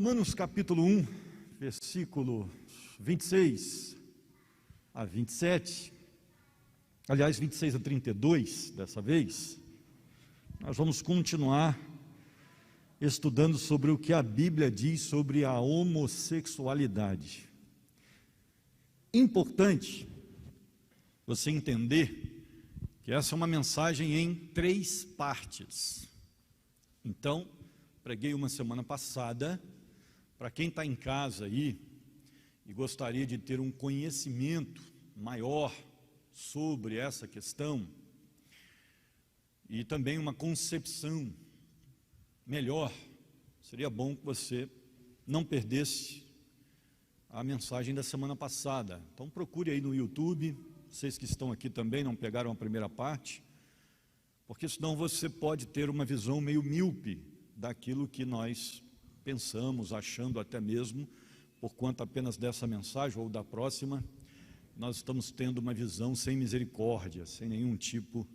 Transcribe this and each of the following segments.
Romanos capítulo 1, versículo 26 a 27, aliás, 26 a 32, dessa vez, nós vamos continuar estudando sobre o que a Bíblia diz sobre a homossexualidade. Importante você entender que essa é uma mensagem em 3 partes. Então, preguei uma semana passada. Para quem está em casa aí e gostaria de ter um conhecimento maior sobre essa questão e também uma concepção melhor, seria bom que você não perdesse a mensagem da semana passada. Então procure aí no YouTube, vocês que estão aqui também não pegaram a primeira parte, porque senão você pode ter uma visão meio míope daquilo que nós pensamos, achando até mesmo, por conta apenas dessa mensagem ou da próxima, nós estamos tendo uma visão sem misericórdia, sem nenhum tipo,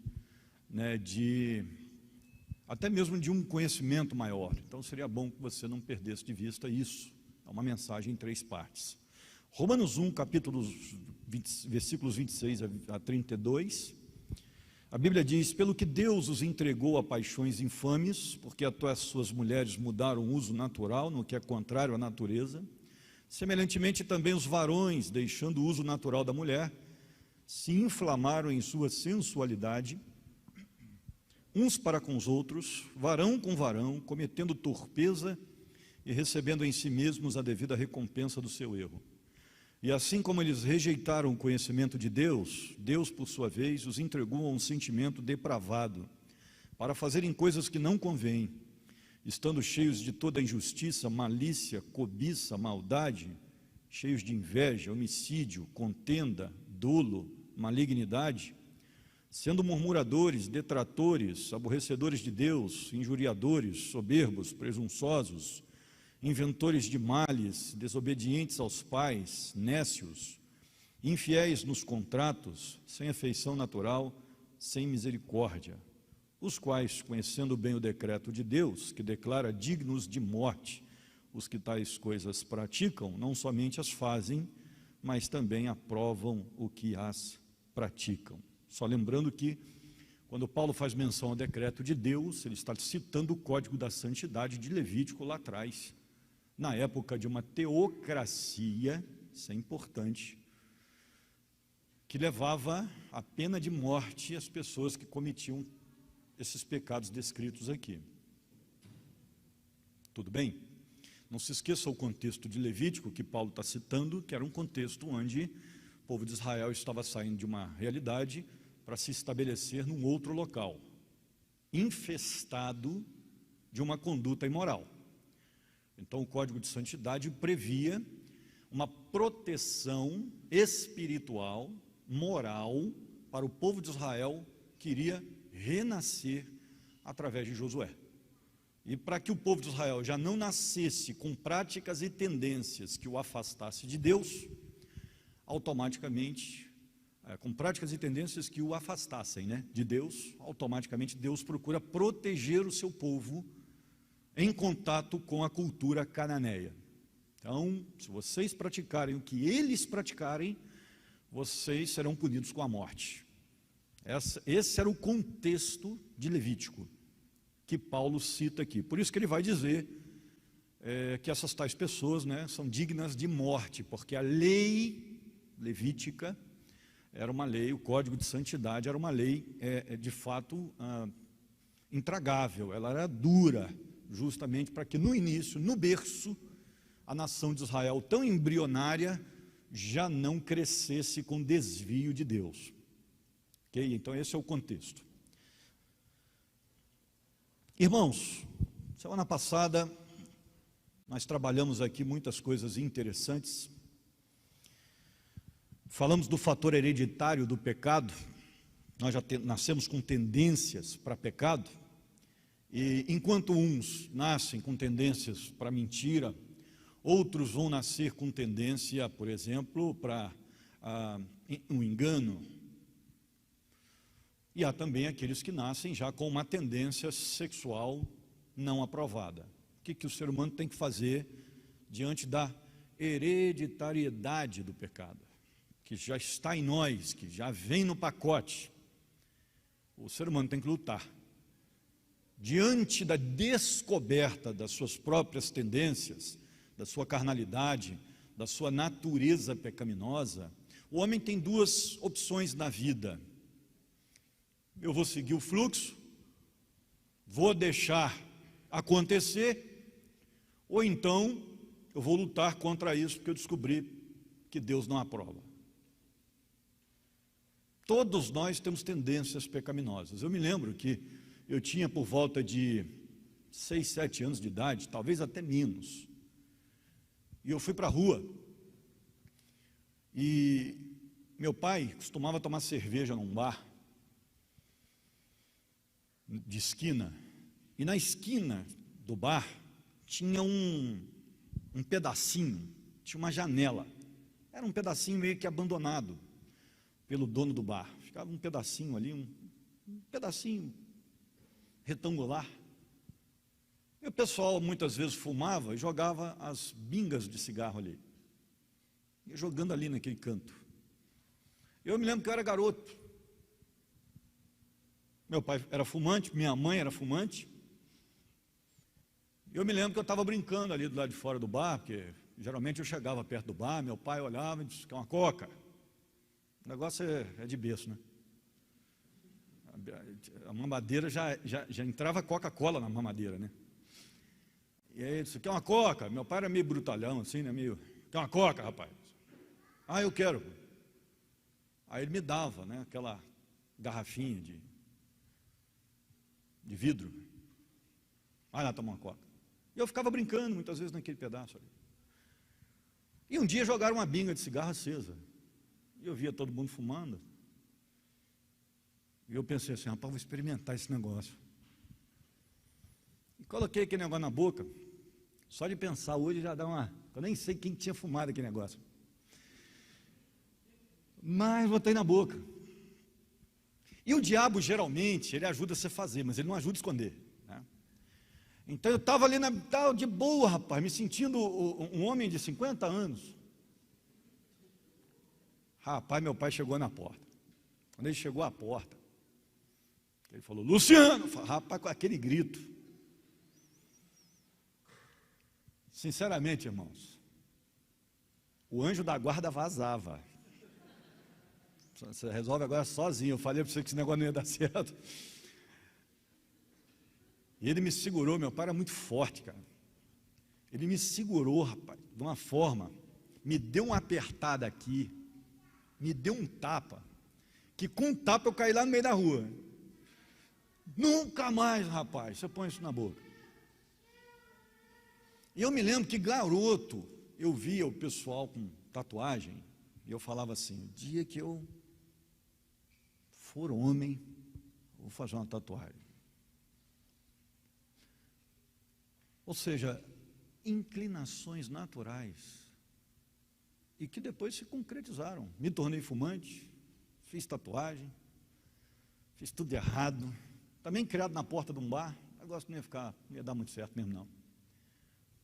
até mesmo de um conhecimento maior. Então seria bom que você não perdesse de vista isso. É uma mensagem em 3 partes. Romanos 1, versículos 26 a 32, a Bíblia diz: pelo que Deus os entregou a paixões infames, porque até as suas mulheres mudaram o uso natural, no que é contrário à natureza, semelhantemente também os varões, deixando o uso natural da mulher, se inflamaram em sua sensualidade, uns para com os outros, varão com varão, cometendo torpeza e recebendo em si mesmos a devida recompensa do seu erro. E assim como eles rejeitaram o conhecimento de Deus, Deus, por sua vez, os entregou a um sentimento depravado, para fazerem coisas que não convêm, estando cheios de toda injustiça, malícia, cobiça, maldade, cheios de inveja, homicídio, contenda, dolo, malignidade, sendo murmuradores, detratores, aborrecedores de Deus, injuriadores, soberbos, presunçosos, inventores de males, desobedientes aos pais, nécios, infiéis nos contratos, sem afeição natural, sem misericórdia, os quais, conhecendo bem o decreto de Deus, que declara dignos de morte os que tais coisas praticam, não somente as fazem, mas também aprovam o que as praticam. Só lembrando que, quando Paulo faz menção ao decreto de Deus, ele está citando o código da santidade de Levítico lá atrás, na época de uma teocracia, isso é importante, que levava à pena de morte as pessoas que cometiam esses pecados descritos aqui. Tudo bem? Não se esqueça o contexto de Levítico que Paulo está citando, que era um contexto onde o povo de Israel estava saindo de uma realidade para se estabelecer num outro local, infestado de uma conduta imoral. Então o Código de Santidade previa uma proteção espiritual, moral, para o povo de Israel que iria renascer através de Josué. E para que o povo de Israel já não nascesse com práticas e tendências que o afastasse de Deus, automaticamente, com práticas e tendências que o afastassem de Deus, automaticamente Deus procura proteger o seu povo em contato com a cultura cananeia. Então, se vocês praticarem o que eles praticarem, vocês serão punidos com a morte. Esse era o contexto de Levítico, que Paulo cita aqui. Por isso que ele vai dizer que essas tais pessoas são dignas de morte, porque a lei levítica era uma lei, o Código de Santidade era uma lei, de fato, intragável, ela era dura, justamente para que no início, no berço, a nação de Israel, tão embrionária, já não crescesse com desvio de Deus. Ok? Então esse é o contexto. Irmãos, semana passada nós trabalhamos aqui muitas coisas interessantes. Falamos do fator hereditário do pecado. Nós já nascemos com tendências para pecado. E enquanto uns nascem com tendências para mentira, outros vão nascer com tendência, por exemplo, para um engano. E há também aqueles que nascem já com uma tendência sexual não aprovada. O que o ser humano tem que fazer diante da hereditariedade do pecado, que já está em nós, que já vem no pacote. O ser humano tem que lutar. Diante da descoberta das suas próprias tendências, da sua carnalidade, da sua natureza pecaminosa, o homem tem duas opções na vida: eu vou seguir o fluxo, vou deixar acontecer, ou então eu vou lutar contra isso, porque eu descobri que Deus não aprova. Todos nós temos tendências pecaminosas. Eu me lembro que eu tinha por volta de 6, 7 anos de idade, talvez até menos, e eu fui para a rua, e meu pai costumava tomar cerveja num bar de esquina, e na esquina do bar tinha um pedacinho, tinha uma janela, era um pedacinho meio que abandonado pelo dono do bar, ficava um pedacinho ali, um pedacinho retangular, e o pessoal muitas vezes fumava e jogava as bingas de cigarro ali, ia jogando ali naquele canto. Eu me lembro que eu era garoto, meu pai era fumante, minha mãe era fumante. Eu me lembro que eu estava brincando ali do lado de fora do bar, porque geralmente eu chegava perto do bar, meu pai olhava e disse: quer uma coca? O negócio é de berço, né? A mamadeira já entrava Coca-Cola na mamadeira, né? E aí ele disse: quer uma coca? Meu pai era meio brutalhão assim, né? Meio, quer uma coca, rapaz? Ah, eu quero. Aí ele me dava, né? Aquela garrafinha de vidro. Vai lá tomar uma coca. E eu ficava brincando muitas vezes naquele pedaço ali. E um dia jogaram uma binga de cigarro acesa. E eu via todo mundo fumando. E eu pensei assim: rapaz, vou experimentar esse negócio. E coloquei aquele negócio na boca. Só de pensar hoje já dá uma... Eu nem sei quem tinha fumado aquele negócio. Mas botei na boca. E o diabo, geralmente, ele ajuda você a fazer, mas ele não ajuda a esconder, né? Então eu estava ali de boa, rapaz, me sentindo um homem de 50 anos. Rapaz, meu pai chegou na porta. Quando ele chegou à porta, ele falou: Luciano! Rapaz, com aquele grito. Sinceramente, irmãos, o anjo da guarda vazava. Você resolve agora sozinho. Eu falei para você que esse negócio não ia dar certo. E ele me segurou. Meu pai era muito forte, cara. Ele me segurou, rapaz, de uma forma, me deu uma apertada aqui, me deu um tapa, que com um tapa eu caí lá no meio da rua. Nunca mais, rapaz, você põe isso na boca. E eu me lembro que garoto, eu via o pessoal com tatuagem, e eu falava assim: o dia que eu for homem, vou fazer uma tatuagem. Ou seja, inclinações naturais, e que depois se concretizaram. Me tornei fumante, fiz tatuagem, fiz tudo errado, também criado na porta de um bar. O negócio não ia dar muito certo mesmo não.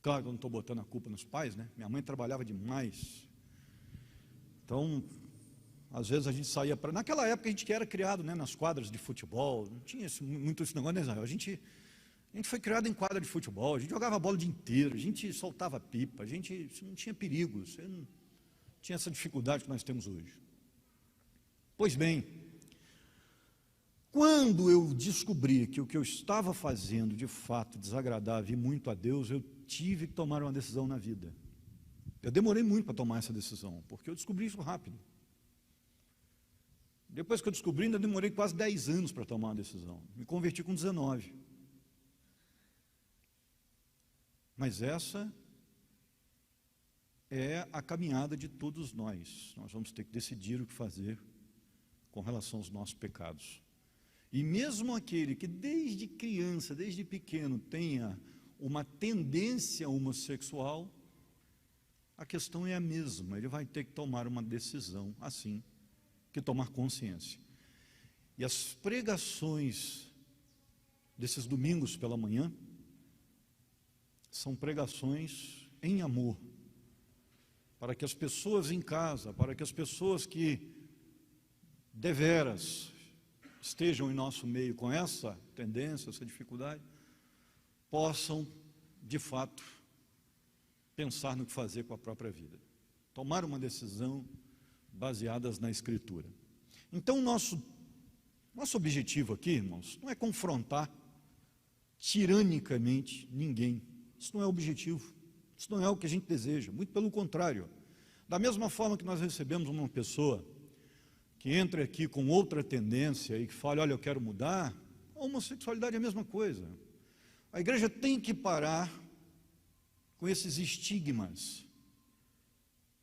Claro que eu não estou botando a culpa nos pais, né? Minha mãe trabalhava demais, então às vezes a gente saía para... Naquela época a gente que era criado, né, nas quadras de futebol, não tinha muito esse negócio, né, Israel? A gente foi criado em quadra de futebol, a gente jogava bola o dia inteiro, a gente soltava pipa, a gente não tinha perigo, você não tinha essa dificuldade que nós temos hoje. Pois bem, quando eu descobri que o que eu estava fazendo de fato desagradava e muito a Deus, eu tive que tomar uma decisão na vida. Eu demorei muito para tomar essa decisão, porque eu descobri isso rápido. Depois que eu descobri, ainda demorei quase 10 anos para tomar uma decisão. Me converti com 19. Mas essa é a caminhada de todos nós. Nós vamos ter que decidir o que fazer com relação aos nossos pecados. E mesmo aquele que desde criança, desde pequeno, tenha uma tendência homossexual, a questão é a mesma. Ele vai ter que tomar uma decisão assim, que tomar consciência. E as pregações desses domingos pela manhã são pregações em amor, para que as pessoas em casa, para que as pessoas que deveras estejam em nosso meio com essa tendência, essa dificuldade, possam, de fato, pensar no que fazer com a própria vida, tomar uma decisão baseadas na Escritura. Então, nosso objetivo aqui, irmãos, não é confrontar tiranicamente ninguém. Isso não é o objetivo, isso não é o que a gente deseja, muito pelo contrário. Da mesma forma que nós recebemos uma pessoa que entra aqui com outra tendência e que fala, olha, eu quero mudar, a homossexualidade é a mesma coisa. A igreja tem que parar com esses estigmas,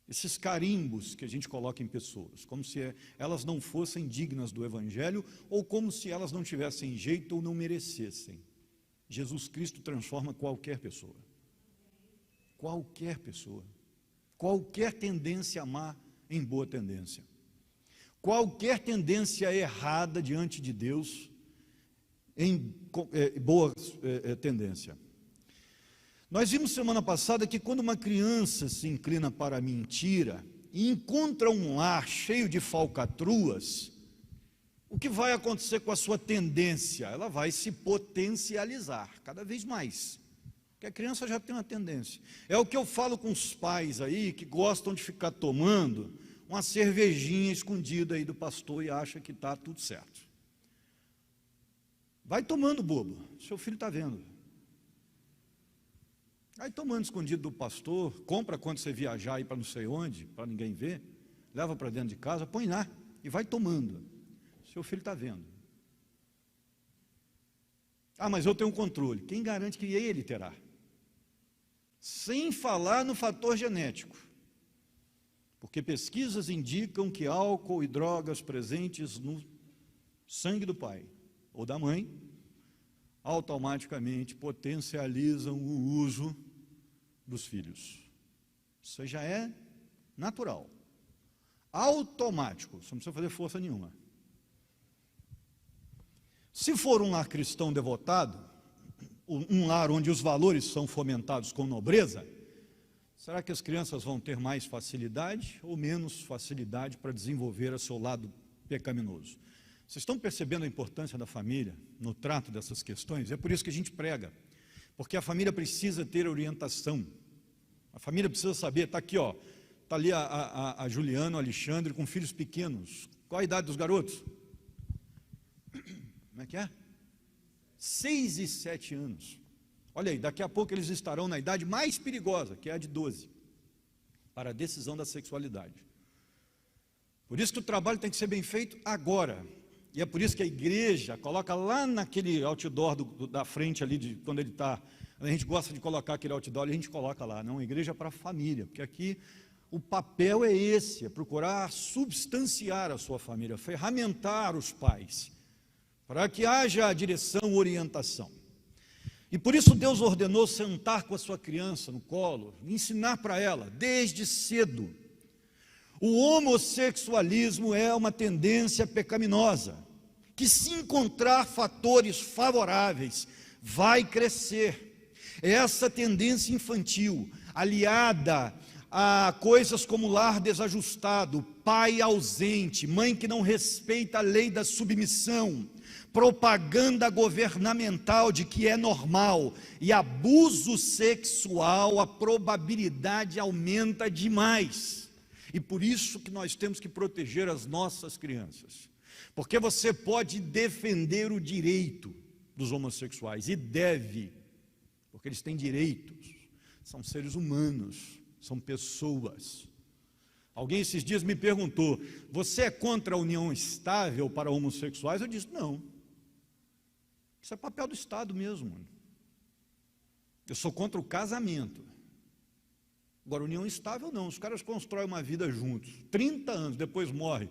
esses carimbos que a gente coloca em pessoas, como se elas não fossem dignas do Evangelho, ou como se elas não tivessem jeito ou não merecessem. Jesus Cristo transforma qualquer pessoa, qualquer tendência má em boa tendência, qualquer tendência errada diante de Deus em boa tendência. Nós vimos semana passada que quando uma criança se inclina para a mentira e encontra um lar cheio de falcatruas, o que vai acontecer com a sua tendência? Ela vai se potencializar cada vez mais, porque a criança já tem uma tendência. É o que eu falo com os pais aí, que gostam de ficar tomando uma cervejinha escondida aí do pastor e acha que está tudo certo. Vai tomando, bobo, seu filho está vendo. Vai tomando escondido do pastor, compra quando você viajar aí para não sei onde, para ninguém ver, leva para dentro de casa, põe lá e vai tomando. Seu filho está vendo. Ah, mas eu tenho controle. Quem garante que ele terá? Sem falar no fator genético. Porque pesquisas indicam que álcool e drogas presentes no sangue do pai ou da mãe automaticamente potencializam o uso dos filhos. Isso já é natural, automático, você não precisa fazer força nenhuma. Se for um lar cristão devotado, um lar onde os valores são fomentados com nobreza, será que as crianças vão ter mais facilidade ou menos facilidade para desenvolver o seu lado pecaminoso? Vocês estão percebendo a importância da família no trato dessas questões? É por isso que a gente prega, porque a família precisa ter orientação, a família precisa saber, está aqui, ó, está ali a Juliana, o Alexandre, com filhos pequenos. Qual a idade dos garotos? Como é que é? 6 e 7 anos. Olha aí, daqui a pouco eles estarão na idade mais perigosa, que é a de 12, para a decisão da sexualidade. Por isso que o trabalho tem que ser bem feito agora. E é por isso que a igreja coloca lá naquele outdoor da frente ali, quando ele está, a gente gosta de colocar aquele outdoor, a gente coloca lá, não, igreja para a família, porque aqui o papel é esse, é procurar substanciar a sua família, ferramentar os pais, para que haja direção, orientação. E por isso Deus ordenou sentar com a sua criança no colo, ensinar para ela, desde cedo. O homossexualismo é uma tendência pecaminosa, que se encontrar fatores favoráveis, vai crescer. Essa tendência infantil, aliada a coisas como lar desajustado, pai ausente, mãe que não respeita a lei da submissão, propaganda governamental de que é normal e abuso sexual, a probabilidade aumenta demais. E por isso que nós temos que proteger as nossas crianças, porque você pode defender o direito dos homossexuais, e deve, porque eles têm direitos, são seres humanos, são pessoas. Alguém esses dias me perguntou, você é contra a união estável para homossexuais? Eu disse, não, isso é papel do Estado mesmo, eu sou contra o casamento. Agora, união estável não, os caras constroem uma vida juntos, 30 anos, depois morre,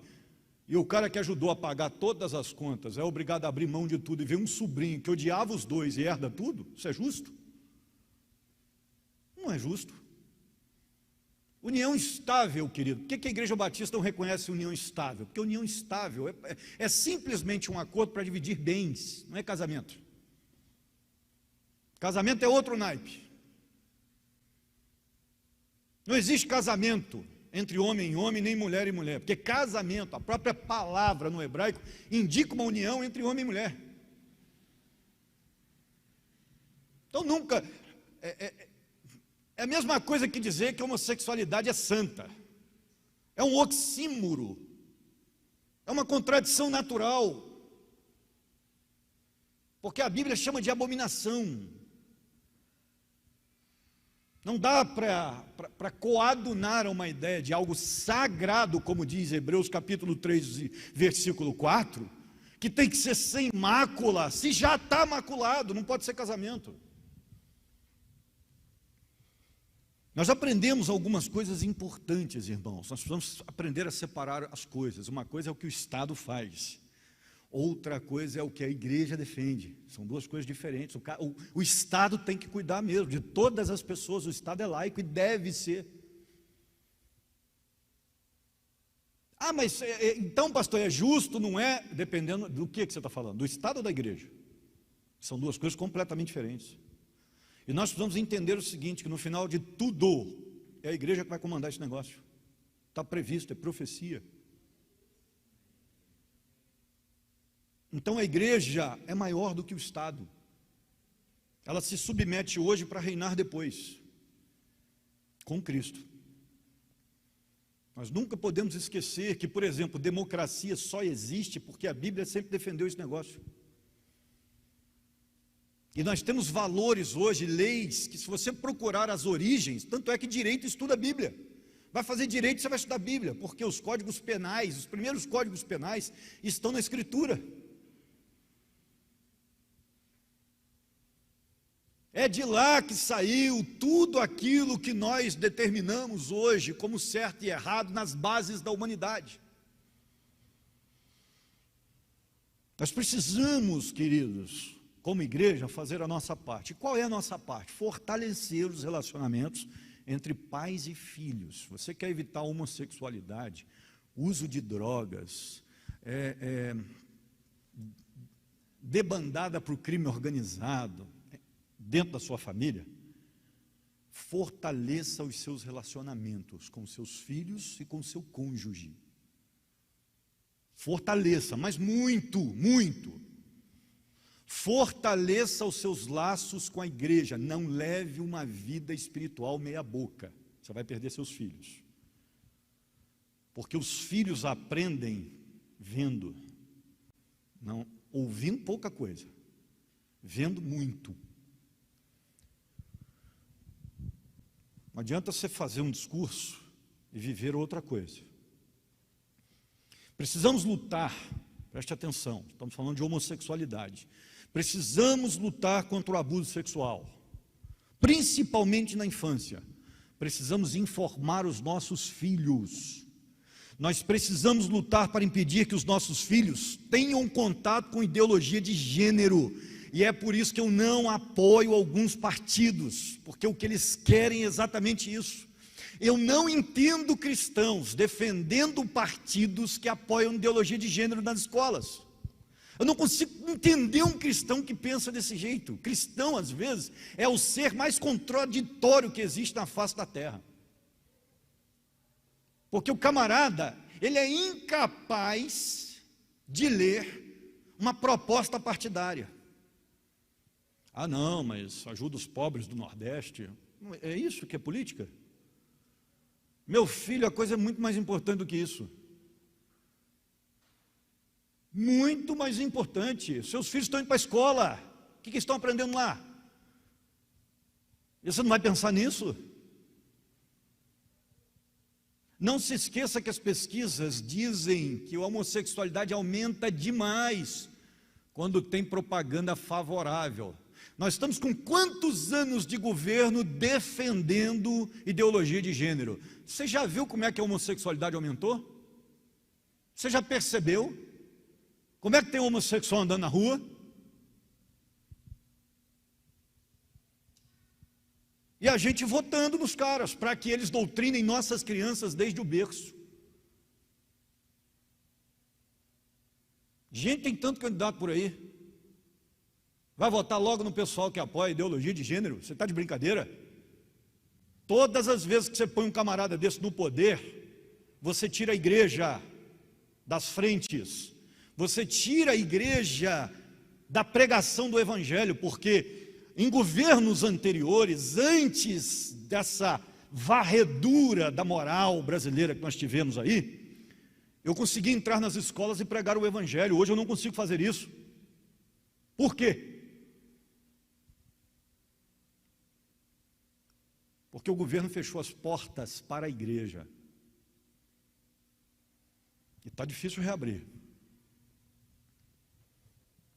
e o cara que ajudou a pagar todas as contas é obrigado a abrir mão de tudo, e vê um sobrinho que odiava os dois e herda tudo, isso é justo? Não é justo. União estável, querido, por que a Igreja Batista não reconhece união estável? Porque união estável é simplesmente um acordo para dividir bens, não é casamento. Casamento é outro naipe. Não existe casamento entre homem e homem, nem mulher e mulher, porque casamento, a própria palavra no hebraico, indica uma união entre homem e mulher. Então nunca, é a mesma coisa que dizer que a homossexualidade é santa, é um oxímoro, é uma contradição natural, porque a Bíblia chama de abominação. Não dá para coadunar uma ideia de algo sagrado, como diz Hebreus capítulo 3, versículo 4, que tem que ser sem mácula. Se já está maculado, não pode ser casamento. Nós aprendemos algumas coisas importantes, irmãos. Nós precisamos aprender a separar as coisas. Uma coisa é o que o Estado faz, outra coisa é o que a igreja defende. São duas coisas diferentes. O Estado tem que cuidar mesmo de todas as pessoas. O Estado é laico e deve ser. Ah, mas então, pastor, é justo? Não é? Dependendo do que você está falando, do Estado ou da igreja? São duas coisas completamente diferentes. E nós precisamos entender o seguinte, que no final de tudo, é a igreja que vai comandar esse negócio. Está previsto, é profecia. Então a igreja é maior do que o Estado. Ela se submete hoje para reinar depois, com Cristo. Nós nunca podemos esquecer que, por exemplo, democracia só existe porque a Bíblia sempre defendeu esse negócio. E nós temos valores hoje, leis, que se você procurar as origens, tanto é que direito estuda a Bíblia. Vai fazer direito, você vai estudar a Bíblia, porque os códigos penais, os primeiros códigos penais, estão na Escritura. É de lá que saiu tudo aquilo que nós determinamos hoje como certo e errado nas bases da humanidade. Nós precisamos, queridos, como igreja, fazer a nossa parte. E qual é a nossa parte? Fortalecer os relacionamentos entre pais e filhos. Você quer evitar a homossexualidade, uso de drogas, debandada para o crime organizado, dentro da sua família, fortaleça os seus relacionamentos com seus filhos e com seu cônjuge. Fortaleça, mas muito, muito. Fortaleça os seus laços com a igreja. Não leve uma vida espiritual meia boca. Você vai perder seus filhos. Porque os filhos aprendem vendo. Não, ouvindo pouca coisa. Vendo muito. Não adianta você fazer um discurso e viver outra coisa. Precisamos lutar, preste atenção, estamos falando de homossexualidade. Precisamos lutar contra o abuso sexual, principalmente na infância. Precisamos informar os nossos filhos. Nós precisamos lutar para impedir que os nossos filhos tenham contato com ideologia de gênero. E é por isso que eu não apoio alguns partidos, porque o que eles querem é exatamente isso. Eu não entendo cristãos defendendo partidos que apoiam ideologia de gênero nas escolas. Eu não consigo entender um cristão que pensa desse jeito. Cristão, às vezes, é o ser mais contraditório que existe na face da terra. Porque o camarada, ele é incapaz de ler uma proposta partidária. Ah, não, mas ajuda os pobres do Nordeste. É isso que é política? Meu filho, a coisa é muito mais importante do que isso. Muito mais importante. Seus filhos estão indo para a escola. O que estão aprendendo lá? E você não vai pensar nisso? Não se esqueça que as pesquisas dizem que a homossexualidade aumenta demais quando tem propaganda favorável. Nós estamos com quantos anos de governo defendendo ideologia de gênero? Você já viu como é que a homossexualidade aumentou? Você já percebeu? Como é que tem homossexual andando na rua? E a gente votando nos caras, para que eles doutrinem nossas crianças desde o berço. Gente, tem tanto candidato por aí. Vai votar logo no pessoal que apoia a ideologia de gênero? Você está de brincadeira? Todas as vezes que você põe um camarada desse no poder, você tira a igreja das frentes, você tira a igreja da pregação do evangelho, porque em governos anteriores, antes dessa varredura da moral brasileira que nós tivemos aí, eu consegui entrar nas escolas e pregar o evangelho. Hoje eu não consigo fazer isso. Por quê? Porque o governo fechou as portas para a igreja. E está difícil reabrir.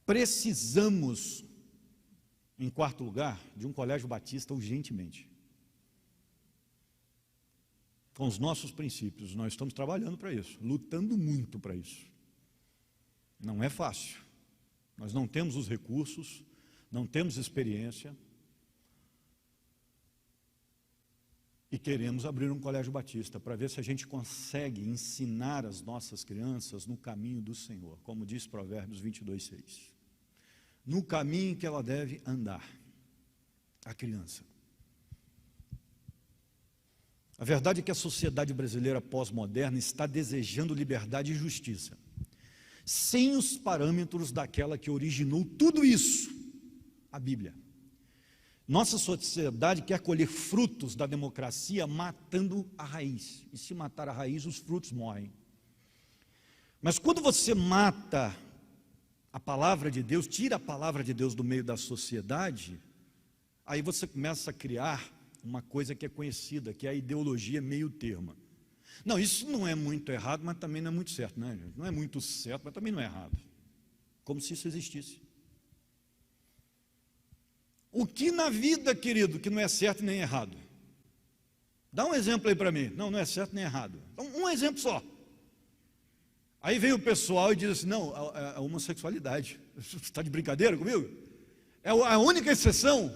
Precisamos, em quarto lugar, de um colégio batista urgentemente. Com os nossos princípios, nós estamos trabalhando para isso, lutando muito para isso. Não é fácil. Nós não temos os recursos, não temos experiência. E queremos abrir um colégio batista para ver se a gente consegue ensinar as nossas crianças no caminho do Senhor, como diz Provérbios 22:6. No caminho que ela deve andar, a criança. A verdade é que a sociedade brasileira pós-moderna está desejando liberdade e justiça, sem os parâmetros daquela que originou tudo isso, a Bíblia. Nossa sociedade quer colher frutos da democracia matando a raiz. E se matar a raiz, os frutos morrem. Mas quando você mata a palavra de Deus, tira a palavra de Deus do meio da sociedade, aí você começa a criar uma coisa que é conhecida, que é a ideologia meio termo. Não, isso não é muito errado, mas também não é muito certo, né? Não é muito certo, mas também não é errado. Como se isso existisse. O que na vida, querido, que não é certo nem errado? Dá um exemplo aí para mim. Não, não é certo nem errado. Então, um exemplo só. Aí vem o pessoal e diz assim, não, a homossexualidade. Você está de brincadeira comigo? É a única exceção?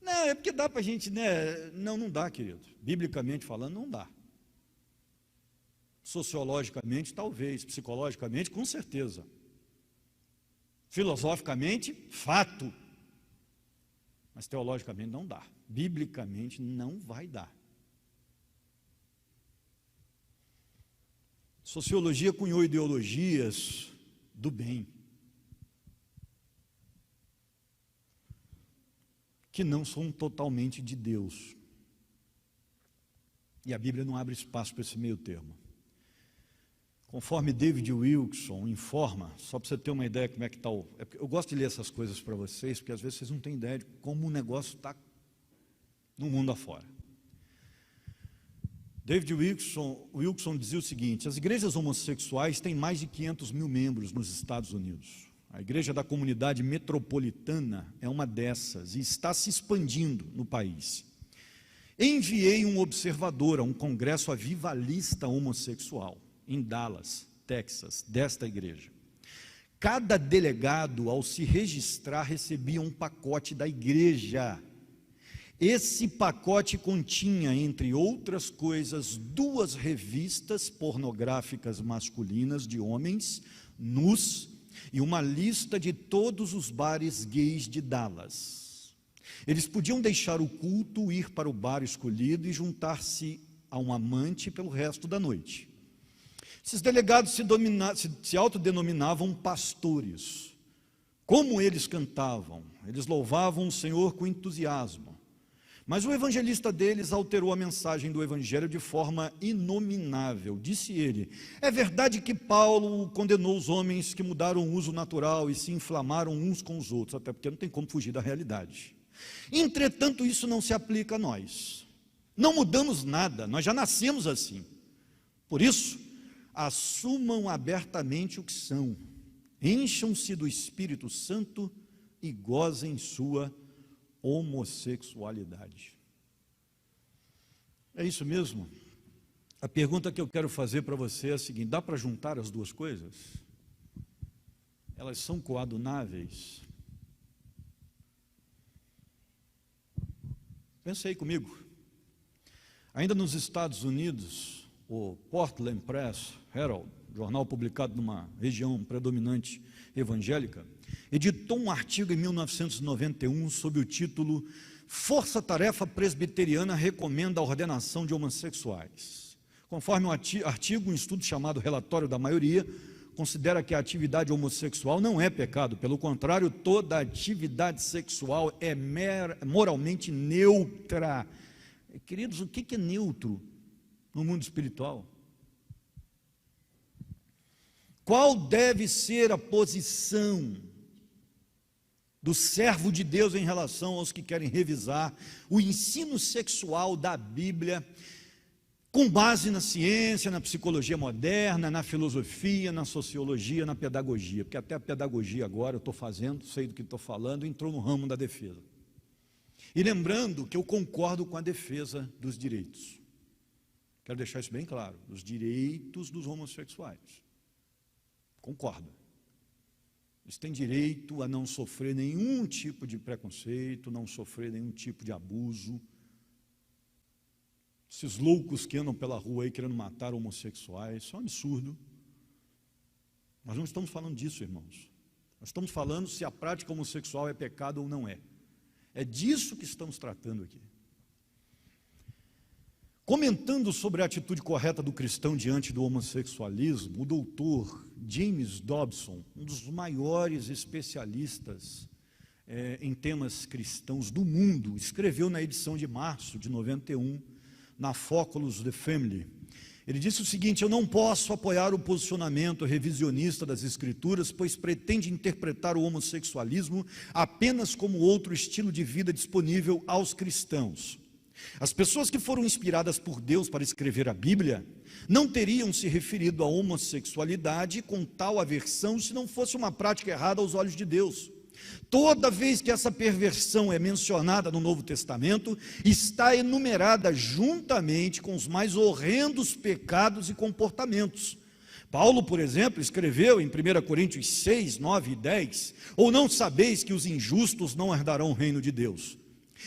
Não, é porque dá para a gente, né? Não, não dá, querido. Biblicamente falando, não dá. Sociologicamente, talvez. Psicologicamente, com certeza. Filosoficamente, fato. Mas teologicamente não dá. Biblicamente não vai dar. Sociologia cunhou ideologias do bem, que não são totalmente de Deus. E a Bíblia não abre espaço para esse meio termo. Conforme David Wilkerson informa, só para você ter uma ideia como é que está o... Eu gosto de ler essas coisas para vocês, porque às vezes vocês não têm ideia de como o negócio está no mundo afora. David Wilkerson dizia o seguinte: as igrejas homossexuais têm mais de 500 mil membros nos Estados Unidos. A igreja da comunidade metropolitana é uma dessas e está se expandindo no país. Enviei um observador a um congresso avivalista homossexual em Dallas, Texas, desta igreja. Cada delegado, ao se registrar, recebia um pacote da igreja. Esse pacote continha, entre outras coisas, 2 revistas pornográficas masculinas de homens nus e uma lista de todos os bares gays de Dallas. Eles podiam deixar o culto, ir para o bar escolhido e juntar-se a um amante pelo resto da noite. Esses delegados se autodenominavam pastores. Como eles cantavam, eles louvavam o Senhor com entusiasmo. Mas o evangelista deles alterou a mensagem do evangelho de forma inominável. Disse ele: é verdade que Paulo condenou os homens que mudaram o uso natural e se inflamaram uns com os outros, até porque não tem como fugir da realidade. Entretanto, isso não se aplica a nós. Não mudamos nada, nós já nascemos assim. Por isso, assumam abertamente o que são, encham-se do Espírito Santo e gozem sua homossexualidade. É isso mesmo? A pergunta que eu quero fazer para você é a seguinte: dá para juntar as duas coisas? Elas são coadunáveis? Pensa aí comigo. Ainda nos Estados Unidos, o Portland Press Herald, jornal publicado numa região predominante evangélica, editou um artigo em 1991 sob o título Força-tarefa presbiteriana recomenda a ordenação de homossexuais. Conforme um artigo, um estudo chamado Relatório da Maioria, considera que a atividade homossexual não é pecado, pelo contrário, toda atividade sexual é moralmente neutra. Queridos, o que é neutro no mundo espiritual? Qual deve ser a posição do servo de Deus em relação aos que querem revisar o ensino sexual da Bíblia, com base na ciência, na psicologia moderna, na filosofia, na sociologia, na pedagogia? Porque até a pedagogia agora eu estou fazendo, sei do que estou falando, entrou no ramo da defesa. E lembrando que eu concordo com a defesa dos direitos. Quero deixar isso bem claro, os direitos dos homossexuais. Concordo. Eles têm direito a não sofrer nenhum tipo de preconceito, não sofrer nenhum tipo de abuso. Esses loucos que andam pela rua aí querendo matar homossexuais, isso é um absurdo. Nós não estamos falando disso, irmãos. Nós estamos falando se a prática homossexual é pecado ou não é. É disso que estamos tratando aqui. Comentando sobre a atitude correta do cristão diante do homossexualismo, o doutor James Dobson, um dos maiores especialistas em temas cristãos do mundo, escreveu na edição de março de 91, na Focus The Family. Ele disse o seguinte: eu não posso apoiar o posicionamento revisionista das Escrituras, pois pretende interpretar o homossexualismo apenas como outro estilo de vida disponível aos cristãos. As pessoas que foram inspiradas por Deus para escrever a Bíblia não teriam se referido à homossexualidade com tal aversão se não fosse uma prática errada aos olhos de Deus. Toda vez que essa perversão é mencionada no Novo Testamento, está enumerada juntamente com os mais horrendos pecados e comportamentos. Paulo, por exemplo, escreveu em 1 Coríntios 6, 9 e 10, ou não sabeis que os injustos não herdarão o reino de Deus?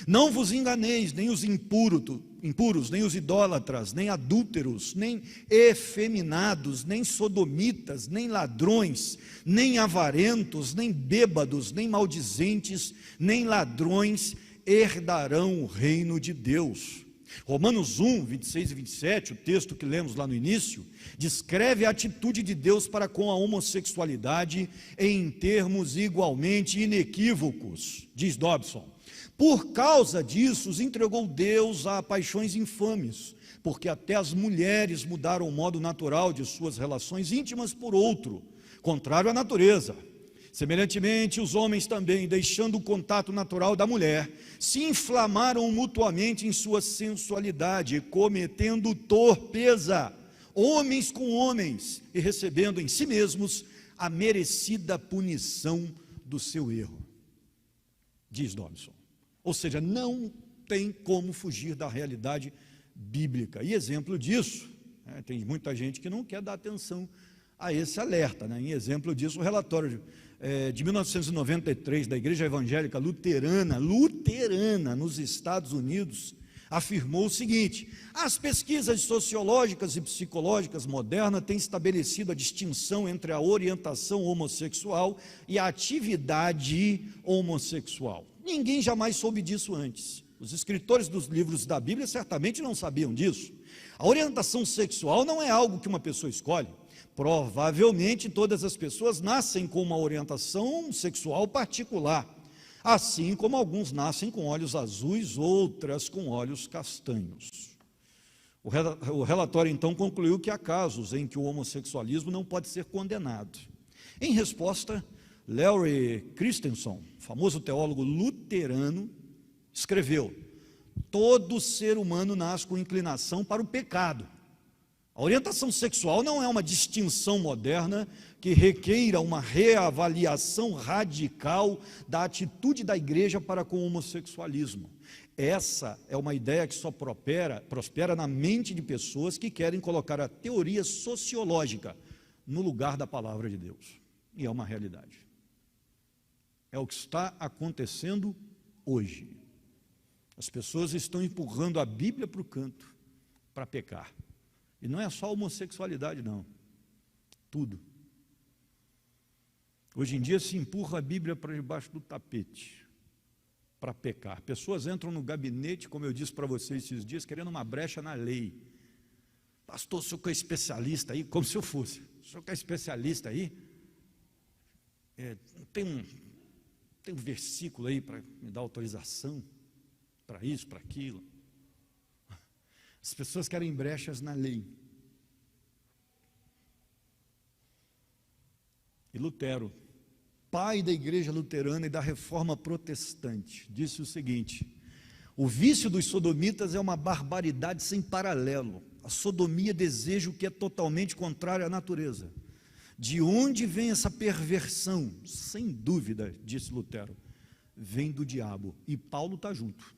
Não vos enganeis, nem os impuros, nem os idólatras, nem adúlteros, nem efeminados, nem sodomitas, nem ladrões, nem avarentos, nem bêbados, nem maldizentes, nem ladrões herdarão o reino de Deus. Romanos 1, 26 e 27, o texto que lemos lá no início, descreve a atitude de Deus para com a homossexualidade em termos igualmente inequívocos, diz Dobson. Por causa disso, os entregou Deus a paixões infames, porque até as mulheres mudaram o modo natural de suas relações íntimas por outro, contrário à natureza. Semelhantemente, os homens também, deixando o contato natural da mulher, se inflamaram mutuamente em sua sensualidade, cometendo torpeza, homens com homens, e recebendo em si mesmos a merecida punição do seu erro, diz Dobson. Ou seja, não tem como fugir da realidade bíblica. E exemplo disso, tem muita gente que não quer dar atenção a esse alerta. Em exemplo disso, o relatório de 1993 da Igreja Evangélica Luterana nos Estados Unidos, afirmou o seguinte: as pesquisas sociológicas e psicológicas modernas têm estabelecido a distinção entre a orientação homossexual e a atividade homossexual. Ninguém jamais soube disso antes. Os escritores dos livros da Bíblia certamente não sabiam disso. A orientação sexual não é algo que uma pessoa escolhe. Provavelmente todas as pessoas nascem com uma orientação sexual particular, assim como alguns nascem com olhos azuis, outras com olhos castanhos. O relatório então concluiu que há casos em que o homossexualismo não pode ser condenado. Em resposta, Larry Christensen, famoso teólogo luterano, escreveu: todo ser humano nasce com inclinação para o pecado. A orientação sexual não é uma distinção moderna que requeira uma reavaliação radical da atitude da igreja para com o homossexualismo. Essa é uma ideia que só prospera na mente de pessoas que querem colocar a teoria sociológica no lugar da palavra de Deus. E é uma realidade. É o que está acontecendo hoje. As pessoas estão empurrando a Bíblia para o canto para pecar. E não é só a homossexualidade, não. Tudo. Hoje em dia se empurra a Bíblia para debaixo do tapete, para pecar. Pessoas entram no gabinete, como eu disse para vocês esses dias, querendo uma brecha na lei. Pastor, o senhor que é especialista aí, como se eu fosse. O senhor que é especialista aí, tem um versículo aí para me dar autorização para isso, para aquilo. As pessoas querem brechas na lei. E Lutero, pai da igreja luterana e da reforma protestante, disse o seguinte: o vício dos sodomitas é uma barbaridade sem paralelo. A sodomia deseja o que é totalmente contrário à natureza. De onde vem essa perversão? Sem dúvida, disse Lutero, vem do diabo. E Paulo está junto.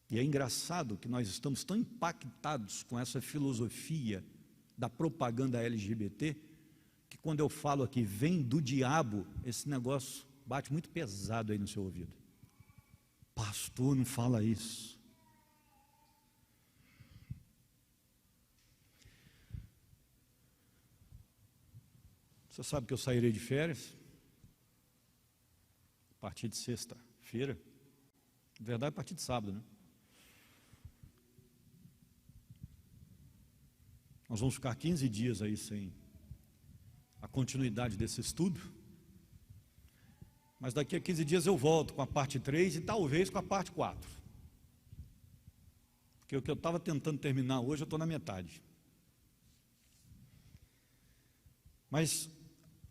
E é engraçado que nós estamos tão impactados com essa filosofia da propaganda LGBT, que quando eu falo aqui, vem do diabo, esse negócio bate muito pesado aí no seu ouvido. Pastor, não fala isso. Você sabe que eu sairei de férias a partir de sexta-feira, na verdade a partir de sábado, né? Nós vamos ficar 15 dias aí sem a continuidade desse estudo, mas daqui a 15 dias eu volto com a parte 3 e talvez com a parte 4, porque o que eu estava tentando terminar hoje eu estou na metade. Mas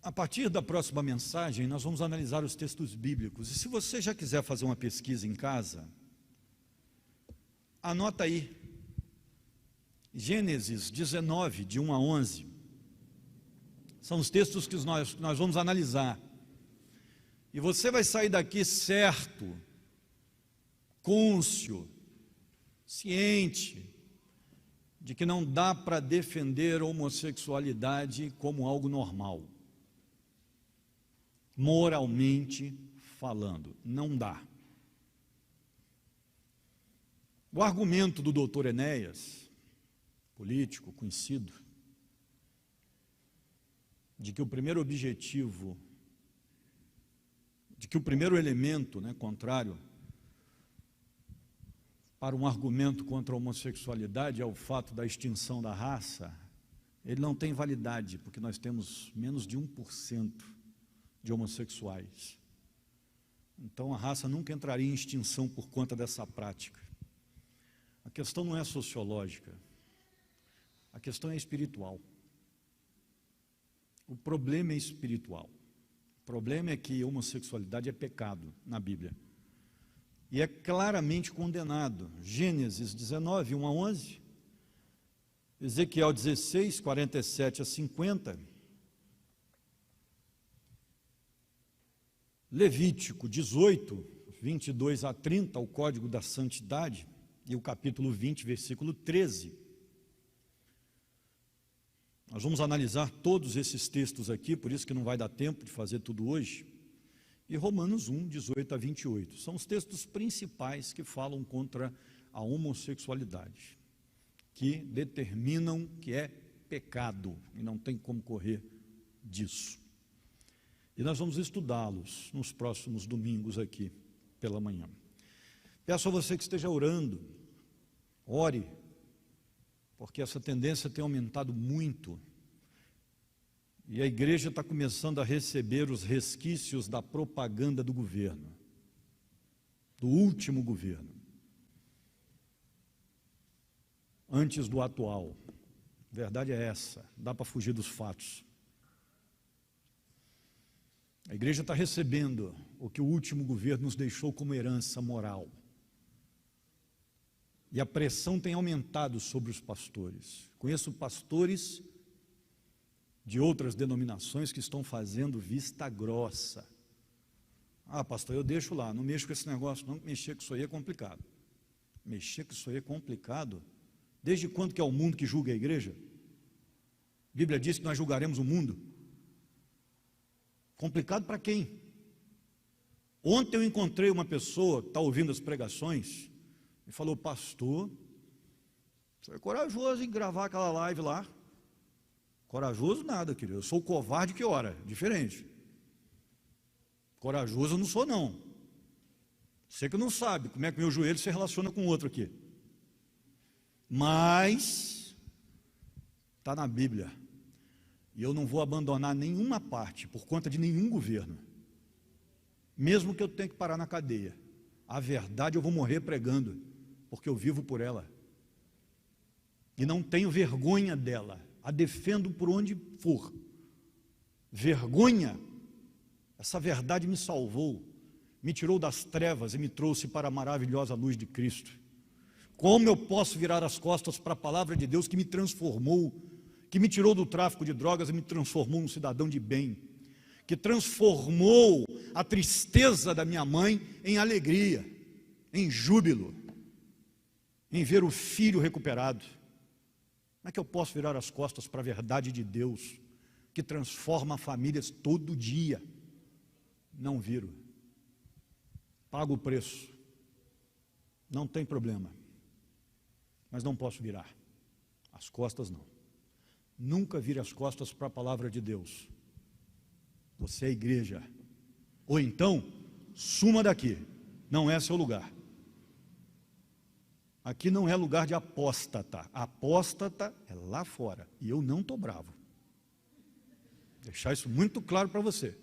a partir da próxima mensagem nós vamos analisar os textos bíblicos, e se você já quiser fazer uma pesquisa em casa, anota aí, Gênesis 19, de 1 a 11, são os textos que nós vamos analisar, e você vai sair daqui certo, cônscio, ciente, de que não dá para defender a homossexualidade como algo normal, moralmente falando, não dá. O argumento do doutor Enéas, político conhecido, de que o primeiro objetivo, de que o primeiro elemento, contrário para um argumento contra a homossexualidade é o fato da extinção da raça, ele não tem validade, porque nós temos menos de 1% de homossexuais. Então a raça nunca entraria em extinção por conta dessa prática. A questão não é sociológica, a questão é espiritual. O problema é espiritual. O problema é que a homossexualidade é pecado na Bíblia. E é claramente condenado. Gênesis 19, 1 a 11, Ezequiel 16, 47 a 50, Levítico 18, 22 a 30, o Código da Santidade, e o capítulo 20, versículo 13. Nós vamos analisar todos esses textos aqui, por isso que não vai dar tempo de fazer tudo hoje. E Romanos 1, 18 a 28. São os textos principais que falam contra a homossexualidade, que determinam que é pecado e não tem como correr disso. E nós vamos estudá-los nos próximos domingos aqui pela manhã. Peço a você que esteja orando, ore, porque essa tendência tem aumentado muito, e a igreja está começando a receber os resquícios da propaganda do governo, do último governo, antes do atual. A verdade é essa, dá para fugir dos fatos. A igreja está recebendo o que o último governo nos deixou como herança moral. E a pressão tem aumentado sobre os pastores. Conheço pastores de outras denominações que estão fazendo vista grossa. Ah, pastor, eu deixo lá, não mexo com esse negócio, não, mexer com isso aí é complicado. Mexer com isso aí é complicado? Desde quando que é o mundo que julga a igreja? A Bíblia diz que nós julgaremos o mundo. Complicado para quem? Ontem eu encontrei uma pessoa que está ouvindo as pregações e falou: pastor, você é corajoso em gravar aquela live lá. Corajoso nada, querido, eu sou o covarde que ora, diferente. Corajoso eu não sou, não. Você que não sabe como é que meu joelho se relaciona com o outro aqui. Mas está na Bíblia. E eu não vou abandonar nenhuma parte por conta de nenhum governo. Mesmo que eu tenha que parar na cadeia. A verdade eu vou morrer pregando, porque eu vivo por ela. E não tenho vergonha dela. A defendo por onde for. Vergonha. Essa verdade me salvou, me tirou das trevas e me trouxe para a maravilhosa luz de Cristo. Como eu posso virar as costas para a palavra de Deus que me transformou, que me tirou do tráfico de drogas e me transformou num cidadão de bem, que transformou a tristeza da minha mãe em alegria, em júbilo, em ver o filho recuperado? Como é que eu posso virar as costas para a verdade de Deus, que transforma famílias todo dia? Não viro. Pago o preço. Não tem problema. Mas não posso virar. As costas não. Nunca vire as costas para a palavra de Deus. Você é igreja. Ou então, suma daqui. Não é seu lugar. Aqui não é lugar de apóstata. Apóstata é lá fora. E eu não estou bravo. Deixar isso muito claro para você.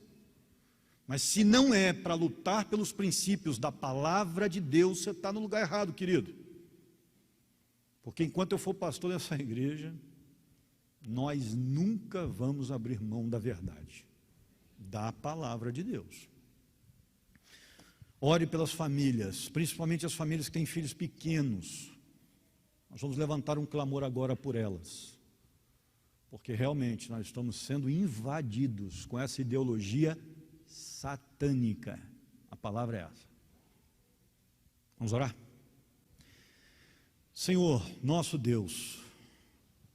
Mas se não é para lutar pelos princípios da palavra de Deus, você está no lugar errado, querido. Porque enquanto eu for pastor dessa igreja, nós nunca vamos abrir mão da verdade, da palavra de Deus. Ore pelas famílias, principalmente as famílias que têm filhos pequenos. Nós vamos levantar um clamor agora por elas. Porque realmente nós estamos sendo invadidos com essa ideologia satânica. A palavra é essa. Vamos orar? Senhor, nosso Deus,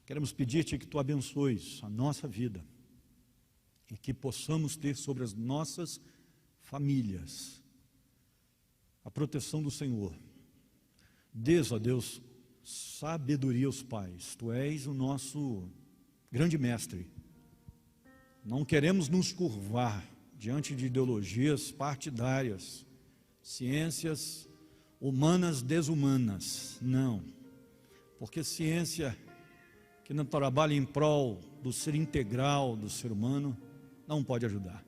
queremos pedir-te que tu abençoes a nossa vida e que possamos ter sobre as nossas famílias a proteção do Senhor. Dês, ó Deus, sabedoria aos pais. Tu és o nosso grande mestre. Não queremos nos curvar diante de ideologias partidárias, ciências humanas desumanas. Não, porque ciência que não trabalha em prol do ser integral do ser humano não pode ajudar.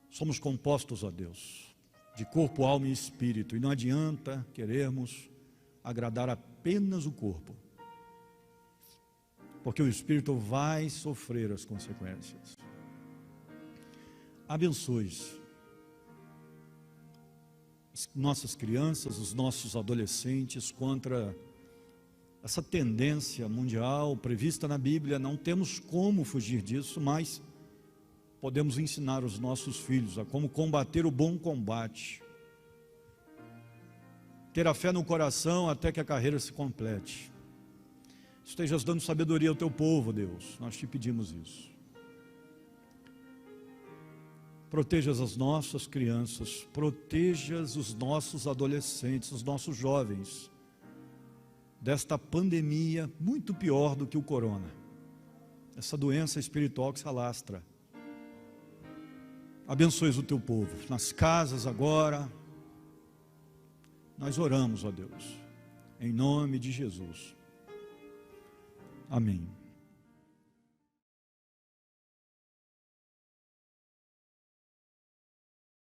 Somos compostos, ó Deus, de corpo, alma e espírito, e não adianta querermos agradar apenas o corpo, porque o espírito vai sofrer as consequências. Abençoe as nossas crianças, os nossos adolescentes contra essa tendência mundial prevista na Bíblia. Não temos como fugir disso, mas podemos ensinar os nossos filhos a como combater o bom combate, ter a fé no coração até que a carreira se complete. Estejas dando sabedoria ao teu povo, Deus, nós te pedimos isso. Protejas as nossas crianças, protejas os nossos adolescentes, os nossos jovens, desta pandemia muito pior do que o corona, essa doença espiritual que se alastra. Abençoes o teu povo, nas casas agora, nós oramos, ó Deus, em nome de Jesus. Amém.